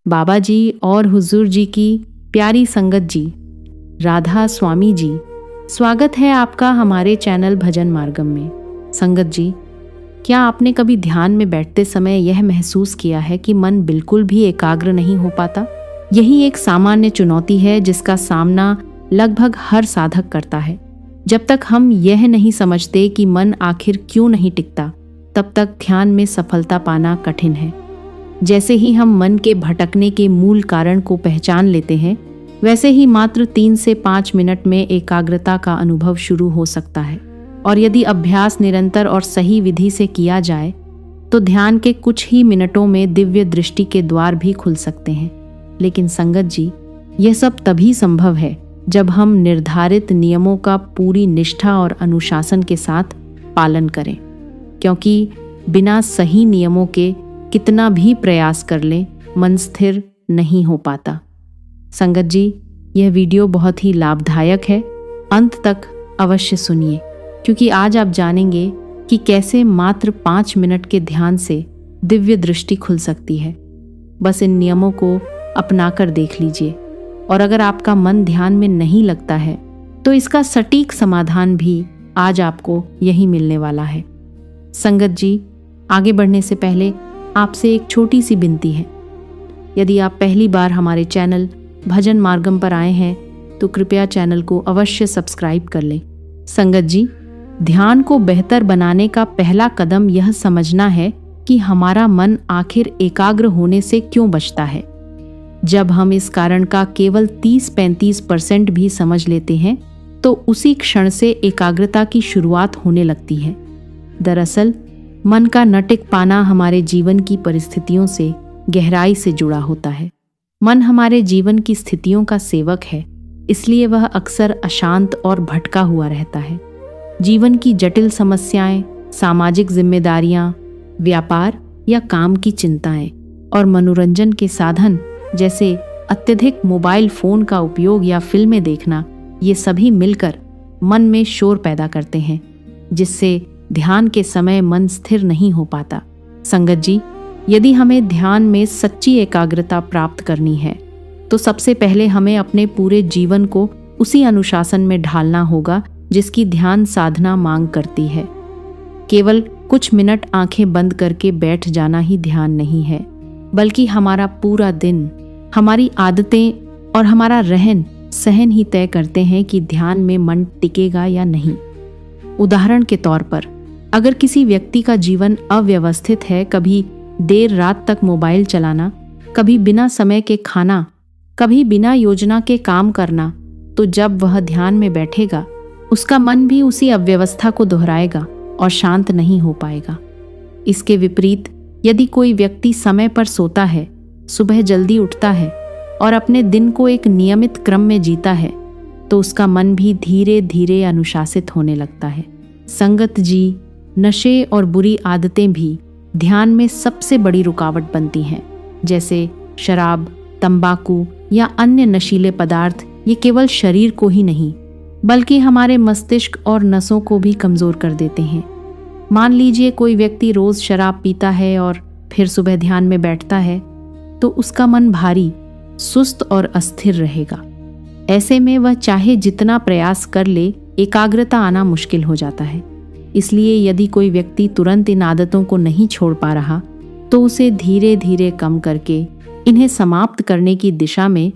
बाबा जी और हुजूर जी की प्यारी संगत जी, राधा स्वामी जी, स्वागत है आपका हमारे चैनल भजन मार्गम में। संगत जी, क्या आपने कभी ध्यान में बैठते समय यह महसूस किया है कि मन बिल्कुल भी एकाग्र नहीं हो पाता? यही एक सामान्य चुनौती है जिसका सामना लगभग हर साधक करता है। जब तक हम यह नहीं समझते कि मन आखिर क्यों नहीं टिकता, तब तक ध्यान में सफलता पाना कठिन है। जैसे ही हम मन के भटकने के मूल कारण को पहचान लेते हैं, वैसे ही मात्र 3 से 5 मिनट में एकाग्रता का अनुभव शुरू हो सकता है। और यदि अभ्यास निरंतर और सही विधि से किया जाए तो ध्यान के कुछ ही मिनटों में दिव्य दृष्टि के द्वार भी खुल सकते हैं। लेकिन संगत जी, यह सब तभी संभव है जब हम निर्धारित नियमों का पूरी निष्ठा और अनुशासन के साथ पालन करें, क्योंकि बिना सही नियमों के कितना भी प्रयास कर लें, मन स्थिर नहीं हो पाता। संगत जी, यह वीडियो बहुत ही लाभदायक है, अंत तक अवश्य सुनिए, क्योंकि आज आप जानेंगे कि कैसे मात्र 5 मिनट के ध्यान से दिव्य दृष्टि खुल सकती है। बस इन नियमों को अपनाकर देख लीजिए, और अगर आपका मन ध्यान में नहीं लगता है तो इसका सटीक समाधान भी आज आपको यही मिलने वाला है। संगत जी, आगे बढ़ने से पहले आपसे एक छोटी सी विनती है। यदि आप पहली बार हमारे चैनल भजन मार्गम पर आए हैं तो कृपया चैनल को अवश्य सब्सक्राइब कर लें। संगत जी, ध्यान को बेहतर बनाने का पहला कदम यह समझना है कि हमारा मन आखिर एकाग्र होने से क्यों बचता है। जब हम इस कारण का केवल 30-35% भी समझ लेते हैं तो उसी क्षण से एकाग्रता की शुरुआत होने लगती है। दरअसल मन का न टिक पाना हमारे जीवन की परिस्थितियों से गहराई से जुड़ा होता है। मन हमारे जीवन की स्थितियों का सेवक है, इसलिए वह अक्सर अशांत और भटका हुआ रहता है। जीवन की जटिल समस्याएं, सामाजिक जिम्मेदारियां, व्यापार या काम की चिंताएं और मनोरंजन के साधन जैसे अत्यधिक मोबाइल फोन का उपयोग या फिल्में देखना, ये सभी मिलकर मन में शोर पैदा करते हैं, जिससे ध्यान के समय मन स्थिर नहीं हो पाता। संगत जी, यदि हमें ध्यान में सच्ची एकाग्रता प्राप्त करनी है तो सबसे पहले हमें अपने पूरे जीवन को उसी अनुशासन में ढालना होगा जिसकी ध्यान साधना मांग करती है। केवल कुछ मिनट आंखें बंद करके बैठ जाना ही ध्यान नहीं है, बल्कि हमारा पूरा दिन, हमारी आदतें और हमारा रहन सहन ही तय करते हैं कि ध्यान में मन टिकेगा या नहीं। उदाहरण के तौर पर, अगर किसी व्यक्ति का जीवन अव्यवस्थित है, कभी देर रात तक मोबाइल चलाना, कभी बिना समय के खाना, कभी बिना योजना के काम करना, तो जब वह ध्यान में बैठेगा उसका मन भी उसी अव्यवस्था को दोहराएगा और शांत नहीं हो पाएगा। इसके विपरीत, यदि कोई व्यक्ति समय पर सोता है, सुबह जल्दी उठता है और अपने दिन को एक नियमित क्रम में जीता है, तो उसका मन भी धीरे धीरे अनुशासित होने लगता है। संगत जी, नशे और बुरी आदतें भी ध्यान में सबसे बड़ी रुकावट बनती हैं, जैसे शराब, तंबाकू या अन्य नशीले पदार्थ। ये केवल शरीर को ही नहीं, बल्कि हमारे मस्तिष्क और नसों को भी कमजोर कर देते हैं। मान लीजिए कोई व्यक्ति रोज शराब पीता है और फिर सुबह ध्यान में बैठता है, तो उसका मन भारी, सुस्त और अस्थिर रहेगा। ऐसे में वह चाहे जितना प्रयास कर ले, एकाग्रता आना मुश्किल हो जाता है। इसलिए यदि कोई व्यक्ति तुरंत इन आदतों को नहीं छोड़ पा रहा, तो उसे धीरे धीरे कम करके इन्हें समाप्त करने की दिशा में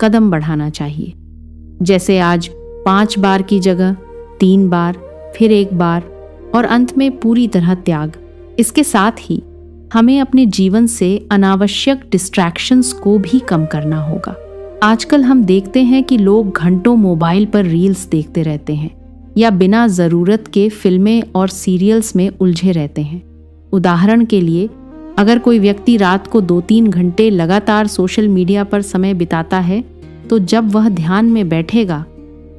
कदम बढ़ाना चाहिए। जैसे आज 5 बार की जगह 3 बार, फिर 1 बार और अंत में पूरी तरह त्याग। इसके साथ ही हमें अपने जीवन से अनावश्यक डिस्ट्रैक्शंस को भी कम करना होगा। आजकल हम देखते हैं कि लोग घंटों मोबाइल पर रील्स देखते रहते हैं या बिना जरूरत के फिल्में और सीरियल्स में उलझे रहते हैं। उदाहरण के लिए, अगर कोई व्यक्ति रात को 2-3 घंटे लगातार सोशल मीडिया पर समय बिताता है, तो जब वह ध्यान में बैठेगा,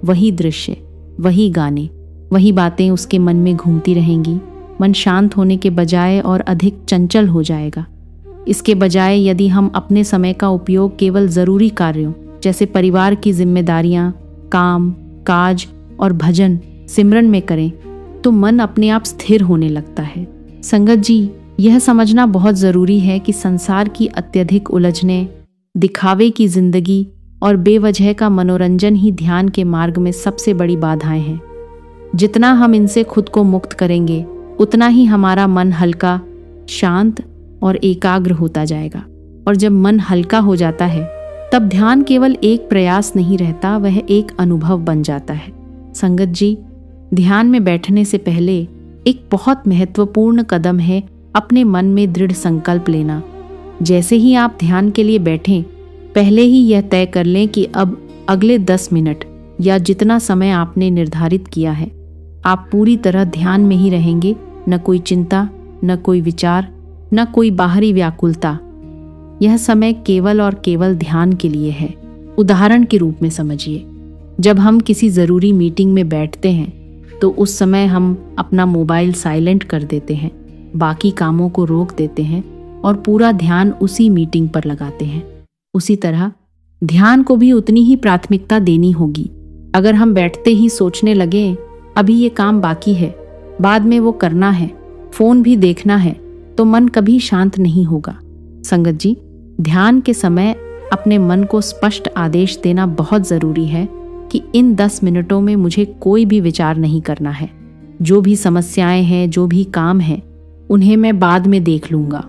वही दृश्य, वही गाने, वही बातें उसके मन में घूमती रहेंगी। मन शांत होने के बजाय और अधिक चंचल हो जाएगा। इसके बजाय यदि हम अपने समय का उपयोग केवल ज़रूरी कार्यों जैसे परिवार की जिम्मेदारियां, काम, काज और भजन सिमरन में करें, तो मन अपने आप स्थिर होने लगता है। संगत जी, यह समझना बहुत ज़रूरी है कि संसार की अत्यधिक उलझने, दिखावे की जिंदगी और बेवजह का मनोरंजन ही ध्यान के मार्ग में सबसे बड़ी बाधाएं हैं। जितना हम इनसे खुद को मुक्त करेंगे, उतना ही हमारा मन हल्का, शांत और एकाग्र होता जाएगा। और जब मन हल्का हो जाता है, तब ध्यान केवल एक प्रयास नहीं रहता, वह एक अनुभव बन जाता है। संगत जी, ध्यान में बैठने से पहले एक बहुत महत्वपूर्ण कदम है अपने मन में दृढ़ संकल्प लेना। जैसे ही आप ध्यान के लिए बैठें, पहले ही यह तय कर लें कि अब अगले 10 मिनट या जितना समय आपने निर्धारित किया है, आप पूरी तरह ध्यान में ही रहेंगे। न कोई चिंता, न कोई विचार, न कोई बाहरी व्याकुलता। यह समय केवल और केवल ध्यान के लिए है। उदाहरण के रूप में समझिए, जब हम किसी ज़रूरी मीटिंग में बैठते हैं तो उस समय हम अपना मोबाइल साइलेंट कर देते हैं, बाकी कामों को रोक देते हैं और पूरा ध्यान उसी मीटिंग पर लगाते हैं। उसी तरह ध्यान को भी उतनी ही प्राथमिकता देनी होगी। अगर हम बैठते ही सोचने लगे, अभी ये काम बाकी है, बाद में वो करना है, फोन भी देखना है, तो मन कभी शांत नहीं होगा। संगत जी, ध्यान के समय अपने मन को स्पष्ट आदेश देना बहुत जरूरी है कि इन 10 मिनटों में मुझे कोई भी विचार नहीं करना है। जो भी समस्याएं हैं, जो भी काम है, उन्हें मैं बाद में देख लूंगा।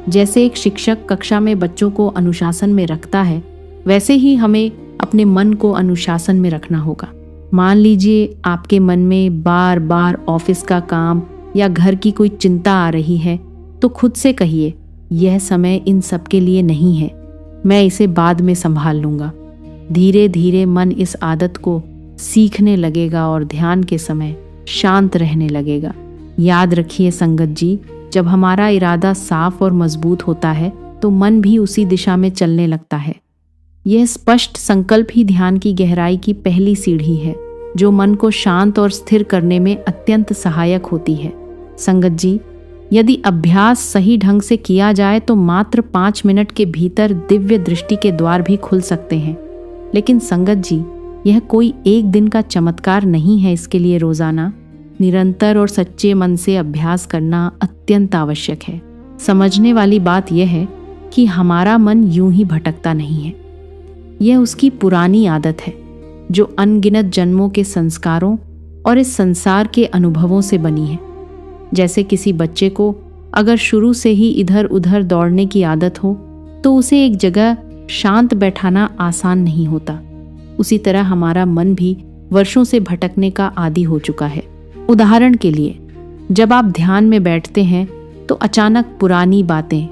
जैसे एक शिक्षक कक्षा में बच्चों को अनुशासन में रखता है, वैसे ही हमें अपने मन को अनुशासन में रखना होगा। मान लीजिए आपके मन में बार बार ऑफिस का काम या घर की कोई चिंता आ रही है, तो खुद से कहिए, यह समय इन सब के लिए नहीं है, मैं इसे बाद में संभाल लूंगा। धीरे धीरे मन इस आदत को सीखने लगेगा और ध्यान के समय शांत रहने लगेगा। याद रखिए संगत जी, जब हमारा इरादा साफ और मजबूत होता है तो मन भी उसी दिशा में चलने लगता है। यह स्पष्ट संकल्प ही ध्यान की गहराई की पहली सीढ़ी है, जो मन को शांत और स्थिर करने में अत्यंत सहायक होती है। संगत जी, यदि अभ्यास सही ढंग से किया जाए तो मात्र 5 मिनट के भीतर दिव्य दृष्टि के द्वार भी खुल सकते हैं। लेकिन संगत जी, यह कोई एक दिन का चमत्कार नहीं है। इसके लिए रोजाना निरंतर और सच्चे मन से अभ्यास करना अत्यंत आवश्यक है। समझने वाली बात यह है कि हमारा मन यूं ही भटकता नहीं है। यह उसकी पुरानी आदत है, जो अनगिनत जन्मों के संस्कारों और इस संसार के अनुभवों से बनी है। जैसे किसी बच्चे को अगर शुरू से ही इधर उधर दौड़ने की आदत हो, तो उसे एक जगह शांत बैठाना आसान नहीं होता। उसी तरह हमारा मन भी वर्षों से भटकने का आदी हो चुका है। उदाहरण के लिए, जब आप ध्यान में बैठते हैं तो अचानक पुरानी बातें,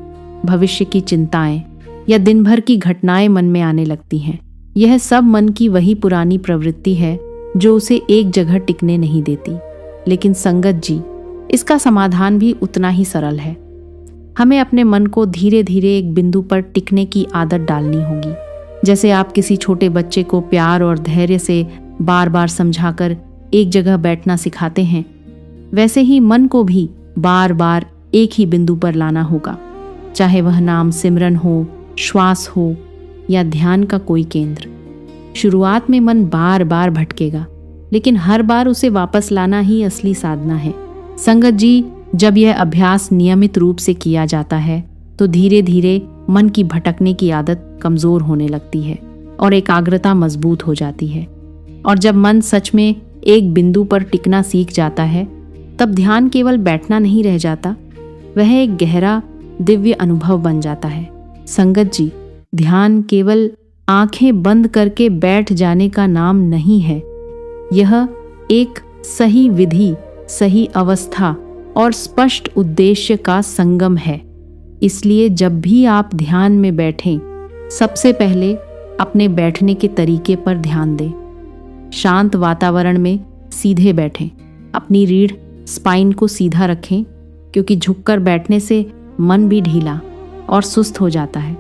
भविष्य की चिंताएं या दिन भर की घटनाएं मन में आने लगती हैं। यह सब मन की वही पुरानी प्रवृत्ति है जो उसे एक जगह टिकने नहीं देती। लेकिन संगत जी, इसका समाधान भी उतना ही सरल है। हमें अपने मन को धीरे धीरे एक बिंदु पर टिकने की आदत डालनी होगी। जैसे आप किसी छोटे बच्चे को प्यार और धैर्य से बार बार समझाकर एक जगह बैठना सिखाते हैं, वैसे ही मन को भी बार बार एक ही बिंदु पर लाना होगा, चाहे वह नाम सिमरन हो, श्वास हो या ध्यान का कोई केंद्र। शुरुआत में मन बार बार भटकेगा, लेकिन हर बार उसे वापस लाना ही असली साधना है। संगत जी, जब यह अभ्यास नियमित रूप से किया जाता है तो धीरे धीरे मन की भटकने की आदत कमजोर होने लगती है और एकाग्रता मजबूत हो जाती है। और जब मन सच में एक बिंदु पर टिकना सीख जाता है, तब ध्यान केवल बैठना नहीं रह जाता, वह एक गहरा दिव्य अनुभव बन जाता है। संगत जी, ध्यान केवल आंखें बंद करके बैठ जाने का नाम नहीं है। यह एक सही विधि, सही अवस्था और स्पष्ट उद्देश्य का संगम है। इसलिए जब भी आप ध्यान में बैठें, सबसे पहले अपने बैठने के तरीके पर ध्यान दें। शांत वातावरण में सीधे बैठें। अपनी रीढ़, स्पाइन को सीधा रखें, क्योंकि झुककर बैठने से मन भी ढीला और सुस्त हो जाता है।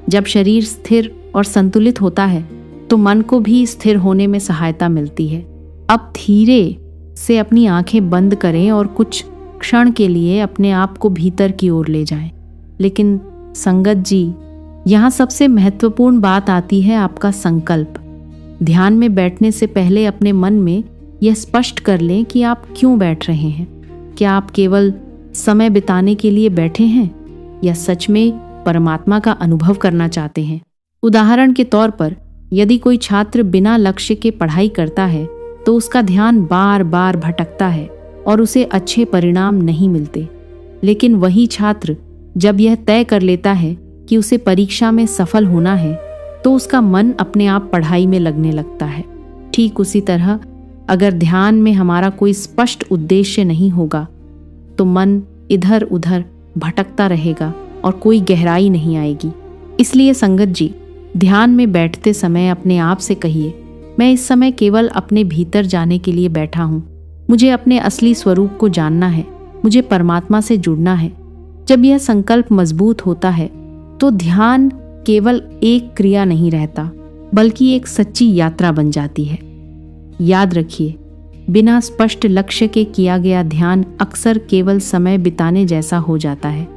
जब शरीर स्थिर और संतुलित होता है तो मन को भी स्थिर होने में सहायता मिलती है। अब धीरे से अपनी आंखें बंद करें और कुछ क्षण के लिए अपने आप को भीतर की ओर ले जाएं। लेकिन संगत जी, यहाँ सबसे महत्वपूर्ण बात आती है आपका संकल्प। ध्यान में बैठने से पहले अपने मन में यह स्पष्ट कर लें कि आप क्यों बैठ रहे हैं। क्या आप केवल समय बिताने के लिए बैठे हैं या सच में परमात्मा का अनुभव करना चाहते हैं। उदाहरण के तौर पर यदि कोई छात्र बिना लक्ष्य के पढ़ाई करता है तो उसका ध्यान बार बार भटकता है और उसे अच्छे परिणाम नहीं मिलते। लेकिन वही छात्र जब यह तय कर लेता है कि उसे परीक्षा में सफल होना है तो उसका मन अपने आप पढ़ाई में लगने लगता है। ठीक उसी तरह अगर ध्यान में हमारा कोई स्पष्ट उद्देश्य नहीं होगा तो मन इधर उधर भटकता रहेगा और कोई गहराई नहीं आएगी। इसलिए संगत जी, ध्यान में बैठते समय अपने आप से कहिए, मैं इस समय केवल अपने भीतर जाने के लिए बैठा हूँ। मुझे अपने असली स्वरूप को जानना है, मुझे परमात्मा से जुड़ना है। जब यह संकल्प मजबूत होता है तो ध्यान केवल एक क्रिया नहीं रहता, बल्कि एक सच्ची यात्रा बन जाती है। याद रखिए, बिना स्पष्ट लक्ष्य के किया गया ध्यान अक्सर केवल समय बिताने जैसा हो जाता है,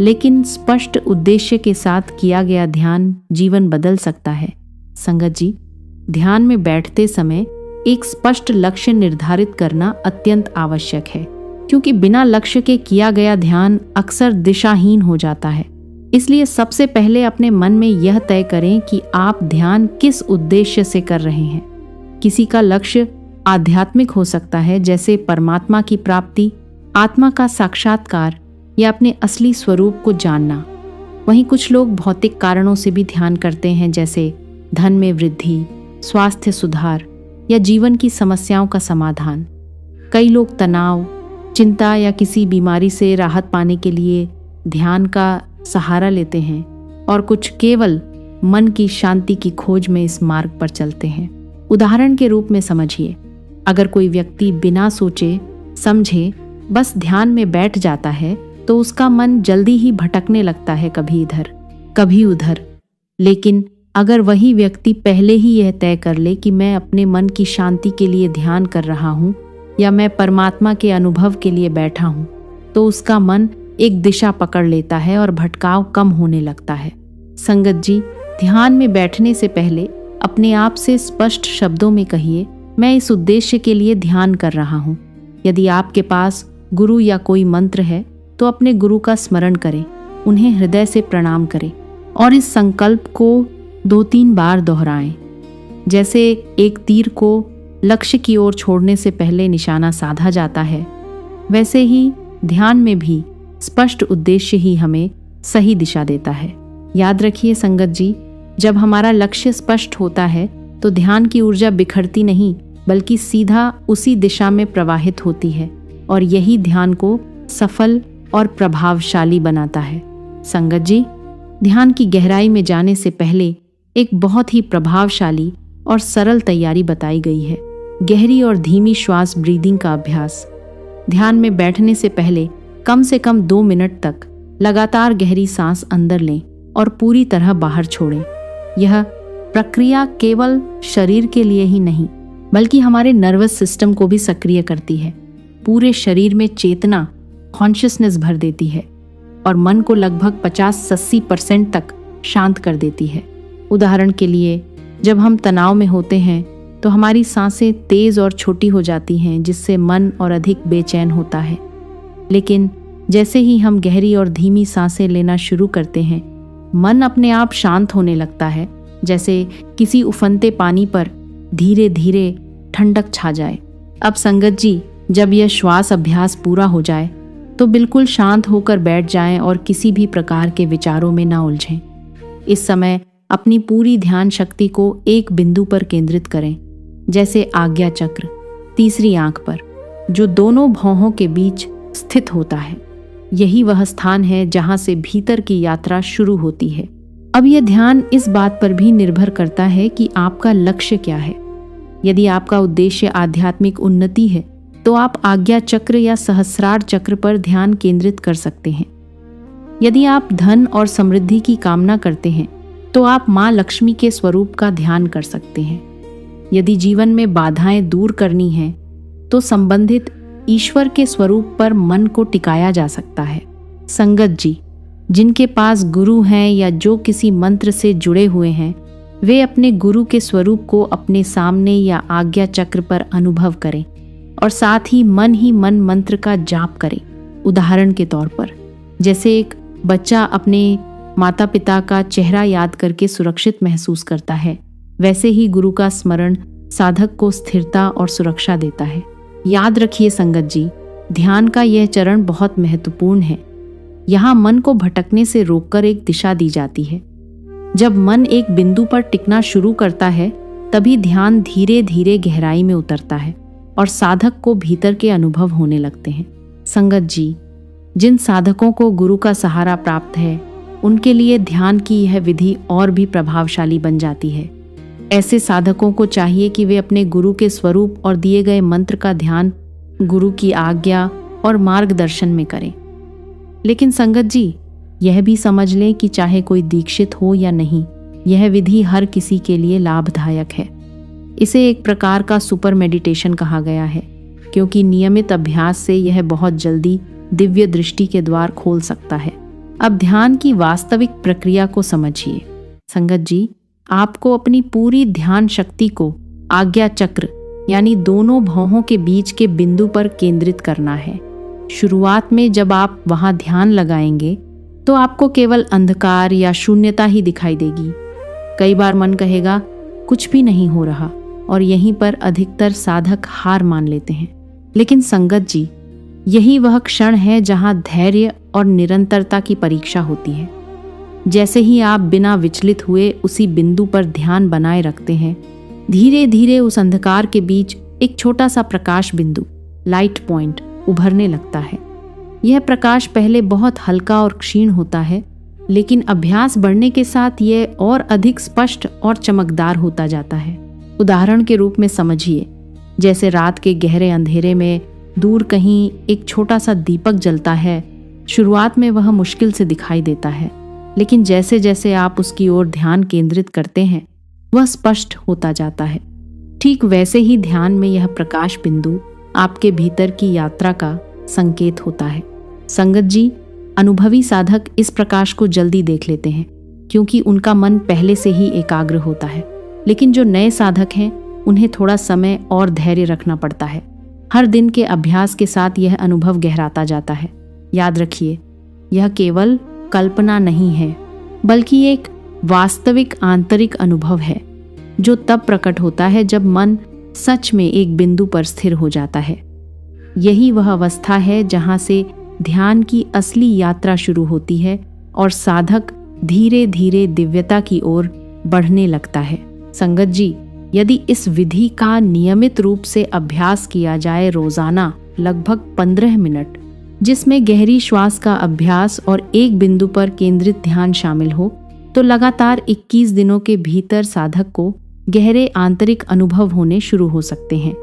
लेकिन स्पष्ट उद्देश्य के साथ किया गया ध्यान जीवन बदल सकता है। संगत जी, ध्यान में बैठते समय एक स्पष्ट लक्ष्य निर्धारित करना अत्यंत आवश्यक है, क्योंकि बिना लक्ष्य के किया गया ध्यान अक्सर दिशाहीन हो जाता है। इसलिए सबसे पहले अपने मन में यह तय करें कि आप ध्यान किस उद्देश्य से कर रहे हैं। किसी का लक्ष्य आध्यात्मिक हो सकता है, जैसे परमात्मा की प्राप्ति, आत्मा का साक्षात्कार या अपने असली स्वरूप को जानना। वहीं कुछ लोग भौतिक कारणों से भी ध्यान करते हैं, जैसे धन में वृद्धि, स्वास्थ्य सुधार या जीवन की समस्याओं का समाधान। कई लोग तनाव, चिंता या किसी बीमारी से राहत पाने के लिए ध्यान का सहारा लेते हैं और कुछ केवल मन की शांति की खोज में इस मार्ग पर चलते हैं। उदाहरण के रूप में समझिए, अगर कोई व्यक्ति बिना सोचे समझे बस ध्यान में बैठ जाता है तो उसका मन जल्दी ही भटकने लगता है, कभी इधर कभी उधर। लेकिन अगर वही व्यक्ति पहले ही यह तय कर ले कि मैं अपने मन की शांति के लिए ध्यान कर रहा हूँ या मैं परमात्मा के अनुभव के लिए बैठा हूँ, तो उसका मन एक दिशा पकड़ लेता है और भटकाव कम होने लगता है। संगत जी, ध्यान में बैठने से पहले अपने आप से स्पष्ट शब्दों में कहिए, मैं इस उद्देश्य के लिए ध्यान कर रहा हूँ। यदि आपके पास गुरु या कोई मंत्र है तो अपने गुरु का स्मरण करें, उन्हें हृदय से प्रणाम करें और इस संकल्प को 2-3 बार दोहराएं। जैसे एक तीर को लक्ष्य की ओर छोड़ने से पहले निशाना साधा जाता है, वैसे ही ध्यान में भी स्पष्ट उद्देश्य ही हमें सही दिशा देता है। याद रखिए संगत जी, जब हमारा लक्ष्य स्पष्ट होता है तो ध्यान की ऊर्जा बिखरती नहीं, बल्कि सीधा उसी दिशा में प्रवाहित होती है और यही ध्यान को सफल और प्रभावशाली बनाता है। संगत जी, ध्यान की गहराई में जाने से पहले एक बहुत ही प्रभावशाली और सरल तैयारी बताई गई है, गहरी और धीमी श्वास ब्रीदिंग का अभ्यास। ध्यान में बैठने से पहले कम से कम 2 मिनट तक लगातार गहरी सांस अंदर लें और पूरी तरह बाहर छोड़ें। यह प्रक्रिया केवल शरीर के लिए ही नहीं, बल्कि हमारे नर्वस सिस्टम को भी सक्रिय करती है। पूरे शरीर में चेतना, कॉन्शियसनेस भर देती है और मन को लगभग 50-80% तक शांत कर देती है। उदाहरण के लिए, जब हम तनाव में होते हैं तो हमारी सांसें तेज और छोटी हो जाती हैं, जिससे मन और अधिक बेचैन होता है। लेकिन जैसे ही हम गहरी और धीमी सांसें लेना शुरू करते हैं, मन अपने आप शांत होने लगता है, जैसे किसी उफनते पानी पर धीरे धीरे ठंडक छा जाए। अब संगत जी, जब यह श्वास अभ्यास पूरा हो जाए तो बिल्कुल शांत होकर बैठ जाएं और किसी भी प्रकार के विचारों में ना उलझें। इस समय अपनी पूरी ध्यान शक्ति को एक बिंदु पर केंद्रित करें, जैसे आज्ञा चक्र, तीसरी आंख पर, जो दोनों भौहों के बीच स्थित होता है। यही वह स्थान है जहां से भीतर की यात्रा शुरू होती है। अब यह ध्यान इस बात पर भी निर्भर करता है कि आपका लक्ष्य क्या है। यदि आपका उद्देश्य आध्यात्मिक उन्नति है तो आप आज्ञा चक्र या सहस्रार चक्र पर ध्यान केंद्रित कर सकते हैं। यदि आप धन और समृद्धि की कामना करते हैं तो आप माँ लक्ष्मी के स्वरूप का ध्यान कर सकते हैं। यदि जीवन में बाधाएं दूर करनी हैं तो संबंधित ईश्वर के स्वरूप पर मन को टिकाया जा सकता है। संगत जी, जिनके पास गुरु हैं या जो किसी मंत्र से जुड़े हुए हैं, वे अपने गुरु के स्वरूप को अपने सामने या आज्ञा चक्र पर अनुभव करें और साथ ही मन मंत्र का जाप करें। उदाहरण के तौर पर, जैसे एक बच्चा अपने माता पिता का चेहरा याद करके सुरक्षित महसूस करता है, वैसे ही गुरु का स्मरण साधक को स्थिरता और सुरक्षा देता है। याद रखिए संगत जी, ध्यान का यह चरण बहुत महत्वपूर्ण है। यहाँ मन को भटकने से रोककर एक दिशा दी जाती है। जब मन एक बिंदु पर टिकना शुरू करता है, तभी ध्यान धीरे धीरे गहराई में उतरता है और साधक को भीतर के अनुभव होने लगते हैं। संगत जी, जिन साधकों को गुरु का सहारा प्राप्त है, उनके लिए ध्यान की यह विधि और भी प्रभावशाली बन जाती है। ऐसे साधकों को चाहिए कि वे अपने गुरु के स्वरूप और दिए गए मंत्र का ध्यान गुरु की आज्ञा और मार्गदर्शन में करें। लेकिन संगत जी, यह भी समझ लें कि चाहे कोई दीक्षित हो या नहीं, यह विधि हर किसी के लिए लाभदायक है। इसे एक प्रकार का सुपर मेडिटेशन कहा गया है, क्योंकि नियमित अभ्यास से यह बहुत जल्दी दिव्य दृष्टि के द्वार खोल सकता है। अब ध्यान की वास्तविक प्रक्रिया को समझिए। संगत जी, आपको अपनी पूरी ध्यान शक्ति को आज्ञा चक्र यानी दोनों भौहों के बीच के बिंदु पर केंद्रित करना है। शुरुआत में जब आप वहां ध्यान लगाएंगे तो आपको केवल अंधकार या शून्यता ही दिखाई देगी। कई बार मन कहेगा कुछ भी नहीं हो रहा, और यहीं पर अधिकतर साधक हार मान लेते हैं। लेकिन संगत जी, यही वह क्षण है जहां धैर्य और निरंतरता की परीक्षा होती है। जैसे ही आप बिना विचलित हुए उसी बिंदु पर ध्यान बनाए रखते हैं, धीरे धीरे उस अंधकार के बीच एक छोटा सा प्रकाश बिंदु, लाइट पॉइंट, उभरने लगता है। यह प्रकाश पहले बहुत हल्का और क्षीण होता है, लेकिन अभ्यास बढ़ने के साथ यह और अधिक स्पष्ट और चमकदार होता जाता है। उदाहरण के रूप में समझिए, जैसे रात के गहरे अंधेरे में दूर कहीं एक छोटा सा दीपक जलता है। शुरुआत में वह मुश्किल से दिखाई देता है, लेकिन जैसे जैसे आप उसकी ओर ध्यान केंद्रित करते हैं, वह स्पष्ट होता जाता है। ठीक वैसे ही ध्यान में यह प्रकाश बिंदु आपके भीतर की यात्रा का संकेत होता है। संगत जी, अनुभवी साधक इस प्रकाश को जल्दी देख लेते हैं, क्योंकि उनका मन पहले से ही एकाग्र होता है। लेकिन जो नए साधक हैं, उन्हें थोड़ा समय और धैर्य रखना पड़ता है। हर दिन के अभ्यास के साथ यह अनुभव गहराता जाता है। याद रखिए, यह केवल कल्पना नहीं है, बल्कि एक वास्तविक आंतरिक अनुभव है, जो तब प्रकट होता है जब मन सच में एक बिंदु पर स्थिर हो जाता है। यही वह अवस्था है जहां से ध्यान की असली यात्रा शुरू होती है और साधक धीरे धीरे दिव्यता की ओर बढ़ने लगता है। संगत जी, यदि इस विधि का नियमित रूप से अभ्यास किया जाए, रोजाना लगभग 15 मिनट, जिसमें गहरी श्वास का अभ्यास और एक बिंदु पर केंद्रित ध्यान शामिल हो, तो लगातार 21 दिनों के भीतर साधक को गहरे आंतरिक अनुभव होने शुरू हो सकते हैं।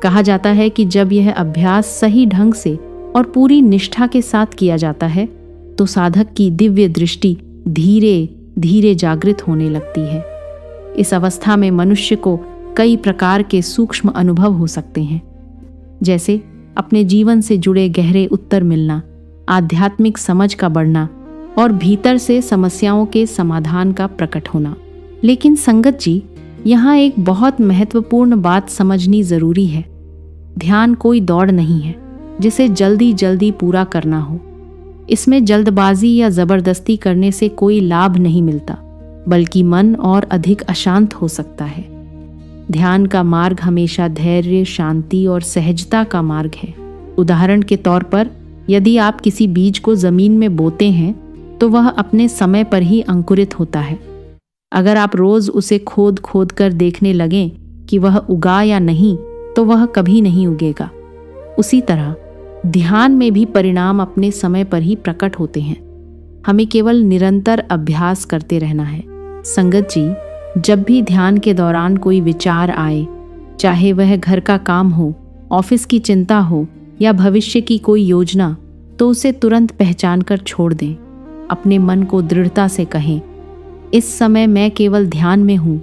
कहा जाता है कि जब यह अभ्यास सही ढंग से और पूरी निष्ठा के साथ किया जाता है, तो साधक की दिव्य दृष्टि धीरे धीरे जागृत होने लगती है। इस अवस्था में मनुष्य को कई प्रकार के सूक्ष्म अनुभव हो सकते हैं, जैसे अपने जीवन से जुड़े गहरे उत्तर मिलना, आध्यात्मिक समझ का बढ़ना और भीतर से समस्याओं के समाधान का प्रकट होना। लेकिन संगत जी, यहाँ एक बहुत महत्वपूर्ण बात समझनी जरूरी है। ध्यान कोई दौड़ नहीं है जिसे जल्दी जल्दी पूरा करना हो। इसमें जल्दबाजी या जबरदस्ती करने से कोई लाभ नहीं मिलता, बल्कि मन और अधिक अशांत हो सकता है। ध्यान का मार्ग हमेशा धैर्य, शांति और सहजता का मार्ग है। उदाहरण के तौर पर, यदि आप किसी बीज को जमीन में बोते हैं, तो वह अपने समय पर ही अंकुरित होता है। अगर आप रोज उसे खोद खोद कर देखने लगें कि वह उगा या नहीं, तो वह कभी नहीं उगेगा। उसी तरह ध्यान में भी परिणाम अपने समय पर ही प्रकट होते हैं। हमें केवल निरंतर अभ्यास करते रहना है। संगत जी, जब भी ध्यान के दौरान कोई विचार आए, चाहे वह घर का काम हो, ऑफिस की चिंता हो या भविष्य की कोई योजना, तो उसे तुरंत पहचान कर छोड़ दें। अपने मन को दृढ़ता से कहें, इस समय मैं केवल ध्यान में हूं,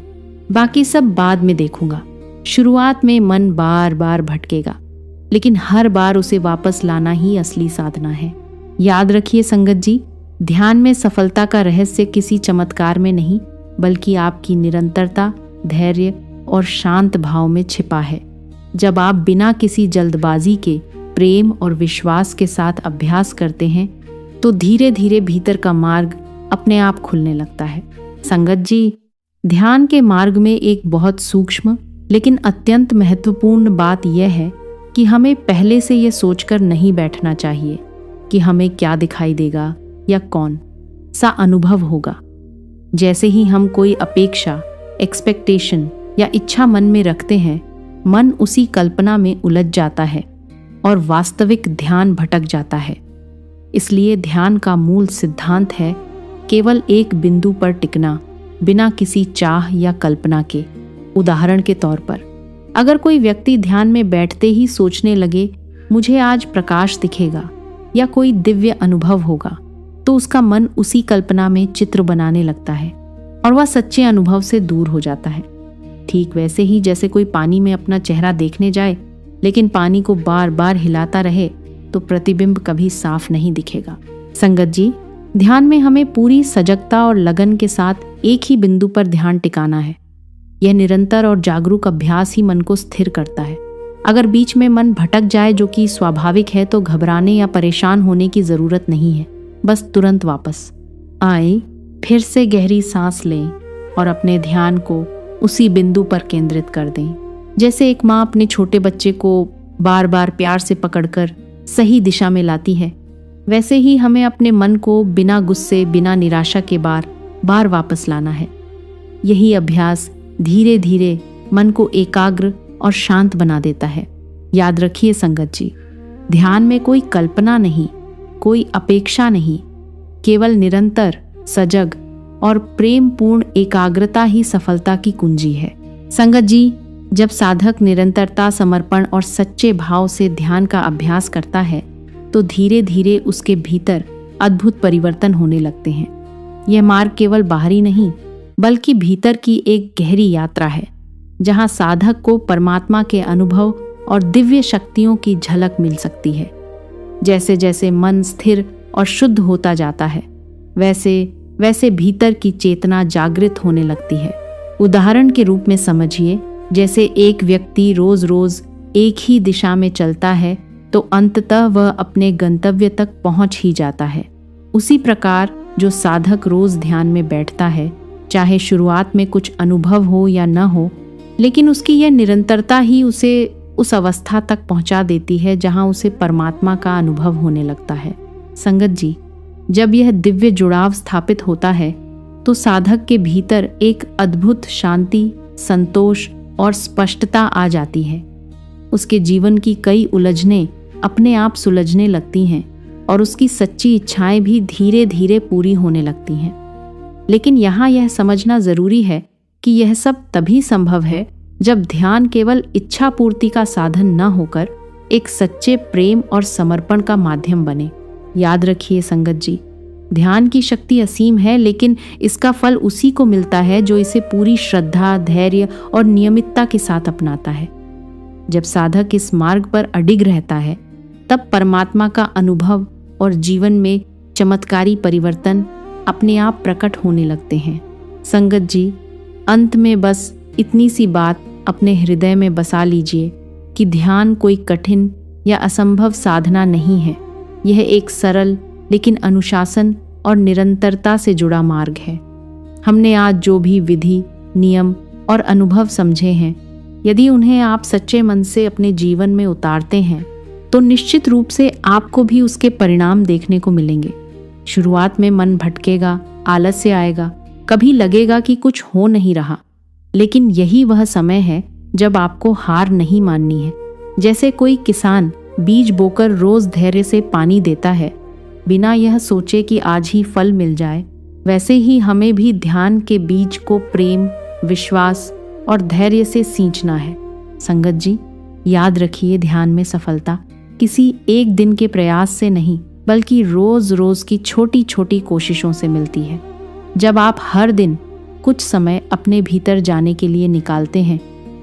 बाकी सब बाद में देखूंगा। शुरुआत में मन बार बार भटकेगा, लेकिन हर बार उसे वापस लाना ही असली साधना है। याद रखिए संगत जी, ध्यान में सफलता का रहस्य किसी चमत्कार में नहीं, बल्कि आपकी निरंतरता, धैर्य और शांत भाव में छिपा है। जब आप बिना किसी जल्दबाजी के प्रेम और विश्वास के साथ अभ्यास करते हैं, तो धीरे धीरे भीतर का मार्ग अपने आप खुलने लगता है। संगत जी, ध्यान के मार्ग में एक बहुत सूक्ष्म लेकिन अत्यंत महत्वपूर्ण बात यह है कि हमें पहले से यह सोचकर नहीं बैठना चाहिए कि हमें क्या दिखाई देगा या कौन सा अनुभव होगा। जैसे ही हम कोई अपेक्षा, एक्सपेक्टेशन या इच्छा मन में रखते हैं, मन उसी कल्पना में उलझ जाता है और वास्तविक ध्यान भटक जाता है। इसलिए ध्यान का मूल सिद्धांत है केवल एक बिंदु पर टिकना, बिना किसी चाह या कल्पना के। उदाहरण के तौर पर, अगर कोई व्यक्ति ध्यान में बैठते ही सोचने लगे मुझे आज प्रकाश दिखेगा या कोई दिव्य अनुभव होगा, तो उसका मन उसी कल्पना में चित्र बनाने लगता है और वह सच्चे अनुभव से दूर हो जाता है। ठीक वैसे ही जैसे कोई पानी में अपना चेहरा देखने जाए लेकिन पानी को बार बार हिलाता रहे तो प्रतिबिंब कभी साफ नहीं दिखेगा। संगत जी, ध्यान में हमें पूरी सजगता और लगन के साथ एक ही बिंदु पर ध्यान टिकाना है। यह निरंतर और जागरूक अभ्यास ही मन को स्थिर करता है। अगर बीच में मन भटक जाए, जो कि स्वाभाविक है, तो घबराने या परेशान होने की जरूरत नहीं है। बस तुरंत वापस आए, फिर से गहरी सांस लें और अपने ध्यान को उसी बिंदु पर केंद्रित कर दें। जैसे एक माँ अपने छोटे बच्चे को बार बार प्यार से पकड़कर सही दिशा में लाती है, वैसे ही हमें अपने मन को बिना गुस्से, बिना निराशा के बार बार वापस लाना है। यही अभ्यास धीरे धीरे मन को एकाग्र और शांत बना देता है। याद रखिए संगत जी, ध्यान में कोई कल्पना नहीं, कोई अपेक्षा नहीं, केवल निरंतर, सजग और प्रेम पूर्ण एकाग्रता ही सफलता की कुंजी है। संगत जी, जब साधक निरंतरता, समर्पण और सच्चे भाव से ध्यान का अभ्यास करता है तो धीरे धीरे उसके भीतर अद्भुत परिवर्तन होने लगते हैं। यह मार्ग केवल बाहरी नहीं बल्कि भीतर की एक गहरी यात्रा है, जहां साधक को परमात्मा के अनुभव और दिव्य शक्तियों की झलक मिल सकती है। जैसे जैसे मन स्थिर और शुद्ध होता जाता है, वैसे वैसे भीतर की चेतना जागृत होने लगती है। उदाहरण के रूप में समझिए, जैसे एक व्यक्ति रोज रोज एक ही दिशा में चलता है तो अंततः वह अपने गंतव्य तक पहुंच ही जाता है। उसी प्रकार जो साधक रोज ध्यान में बैठता है, चाहे शुरुआत में कुछ अनुभव हो या न हो, लेकिन उसकी यह निरंतरता ही उसे उस अवस्था तक पहुंचा देती है जहां उसे परमात्मा का अनुभव होने लगता है। संगत जी, जब यह दिव्य जुड़ाव स्थापित होता है तो साधक के भीतर एक अद्भुत शांति, संतोष और स्पष्टता आ जाती है। उसके जीवन की कई उलझनें अपने आप सुलझने लगती हैं और उसकी सच्ची इच्छाएं भी धीरे धीरे पूरी होने लगती हैं। लेकिन यहाँ यह समझना जरूरी है कि यह सब तभी संभव है जब ध्यान केवल इच्छा पूर्ति का साधन न होकर एक सच्चे प्रेम और समर्पण का माध्यम बने। याद रखिए संगत जी, ध्यान की शक्ति असीम है, लेकिन इसका फल उसी को मिलता है जो इसे पूरी श्रद्धा, धैर्य और नियमितता के साथ अपनाता है। जब साधक इस मार्ग पर अडिग रहता है, तब परमात्मा का अनुभव और जीवन में चमत्कारी परिवर्तन अपने आप प्रकट होने लगते हैं। संगत जी, अंत में बस इतनी सी बात अपने हृदय में बसा लीजिए कि ध्यान कोई कठिन या असंभव साधना नहीं है। यह एक सरल लेकिन अनुशासन और निरंतरता से जुड़ा मार्ग है। हमने आज जो भी विधि, नियम और अनुभव समझे हैं, यदि उन्हें आप सच्चे मन से अपने जीवन में उतारते हैं तो निश्चित रूप से आपको भी उसके परिणाम देखने को मिलेंगे। शुरुआत में मन भटकेगा, आलस्य आएगा, कभी लगेगा कि कुछ हो नहीं रहा, लेकिन यही वह समय है जब आपको हार नहीं माननी है। जैसे कोई किसान बीज बोकर रोज धैर्य से पानी देता है, बिना यह सोचे कि आज ही फल मिल जाए, वैसे ही हमें भी ध्यान के बीज को प्रेम, विश्वास और धैर्य से सींचना है। संगत जी, याद रखिए, ध्यान में सफलता किसी एक दिन के प्रयास से नहीं बल्कि रोज रोज की छोटी छोटी कोशिशों से मिलती है। जब आप हर दिन कुछ समय अपने भीतर जाने के लिए निकालते हैं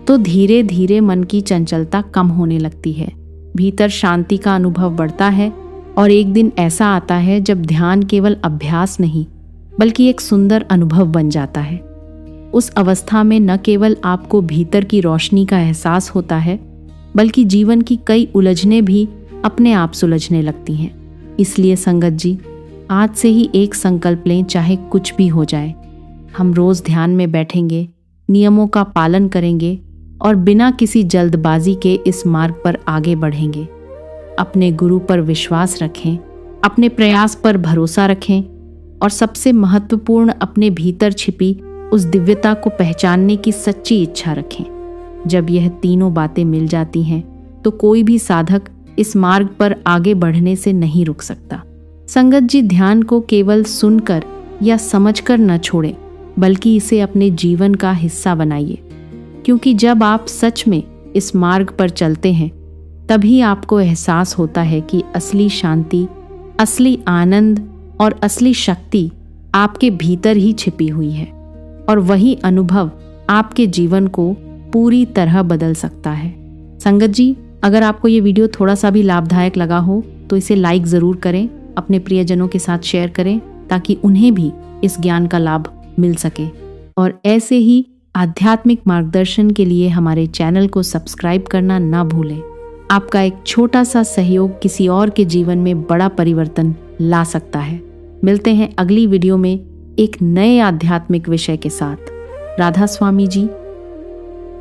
तो धीरे धीरे मन की चंचलता कम होने लगती है, भीतर शांति का अनुभव बढ़ता है और एक दिन ऐसा आता है जब ध्यान केवल अभ्यास नहीं बल्कि एक सुंदर अनुभव बन जाता है। उस अवस्था में न केवल आपको भीतर की रोशनी का एहसास होता है बल्कि जीवन की कई उलझनें भी अपने आप सुलझने लगती हैं। इसलिए संगत जी, आज से ही एक संकल्प लें, चाहे कुछ भी हो जाए। हम रोज ध्यान में बैठेंगे, नियमों का पालन करेंगे और बिना किसी जल्दबाजी के इस मार्ग पर आगे बढ़ेंगे। अपने गुरु पर विश्वास रखें, अपने प्रयास पर भरोसा रखें और सबसे महत्वपूर्ण, अपने भीतर छिपी उस दिव्यता को पहचानने की सच्ची इच्छा रखें। जब यह तीनों बातें मिल जाती हैं तो कोई भी साधक इस मार्ग पर आगे बढ़ने से नहीं रुक सकता। संगत जी, ध्यान को केवल सुनकर या समझकर न छोड़ें, बल्कि इसे अपने जीवन का हिस्सा बनाइए, क्योंकि जब आप सच में इस मार्ग पर चलते हैं तभी आपको एहसास होता है कि असली शांति, असली आनंद और असली शक्ति आपके भीतर ही छिपी हुई है और वही अनुभव आपके जीवन को पूरी तरह बदल सकता है। संगत जी, अगर आपको ये वीडियो थोड़ा सा भी लाभदायक लगा हो तो इसे लाइक ज़रूर करें, अपने प्रियजनों के साथ शेयर करें ताकि उन्हें भी इस ज्ञान का लाभ मिल सके। और ऐसे ही आध्यात्मिक मार्गदर्शन के लिए हमारे चैनल को सब्सक्राइब करना ना भूलें। आपका एक छोटा सा सहयोग किसी और के जीवन में बड़ा परिवर्तन ला सकता है। मिलते हैं अगली वीडियो में एक नए आध्यात्मिक विषय के साथ। राधा स्वामी जी।